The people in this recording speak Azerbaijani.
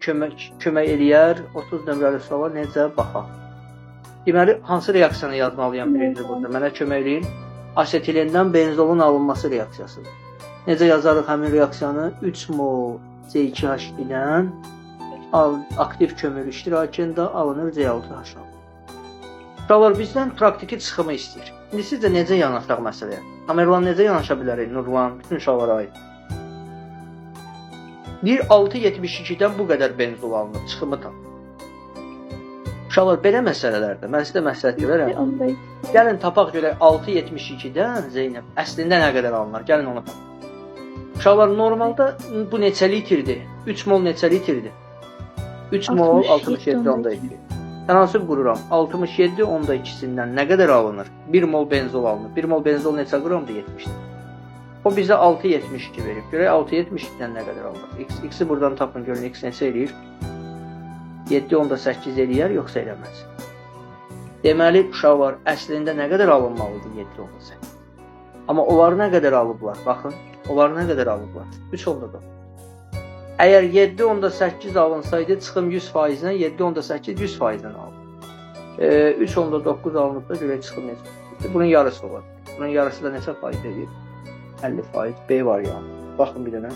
kömək eləyər. 30 nömrəli suala necə baxaq? Deməli, hansı reaksiyanı yazmalıyam birinci burada? Mənə kömək eləyin. Asetilendən benzolun alınması reaksiyasıdır. Necə yazarıq həmin reaksiyanı? 3 mol C2H2-dən aktiv kömür iştirakında alınır C6H6. Uşaqlar, bizdən praktiki çıxımı istəyir. İndi sizcə necə yanaşaq məsələyə? Tamerlan necə yanaşa bilərik? Nurlan, bütün uşaqlara aid. 1,672-dən bu qədər benzol alınır, çıxımı tam. Uşaqlar, belə məsələlərdə mən sizə məsləhət görərəm. Gəlin tapaq görək 6,72-dən Zeynəb əslində nə qədər alınır? Gəlin onu tapaq. Uşaqlar, normalda bu neçə litrdir? 3 mol neçə litrdir? 3 mol 67,2. Tənasüb qururam. 67,2-sindən nə qədər alınır? 1 mol benzol alınır. 1 mol benzol neçə qramdır? 70. O bizə 6,72 verib. Görək 6,72-dən nə qədər alınır? X-i buradan tapın, görün X neçə eləyir? 7,8 eləyər, yoxsa eləməz. Deməli, uşaqlar, əslində nə qədər alınmalıdır 7,8? Amma onlar nə qədər alıblar? Baxın, onlar nə qədər alıblar? 3,9. Əgər 7,8 alınsaydı, çıxım 100%-dən 7,8 100%-dən alınır. 3,9 alınıbda görək çıxım necə? Bunun yarısı olur. Bunun yarısı da neçə faiz edir? 50%. B variantı. Baxın bir dənə.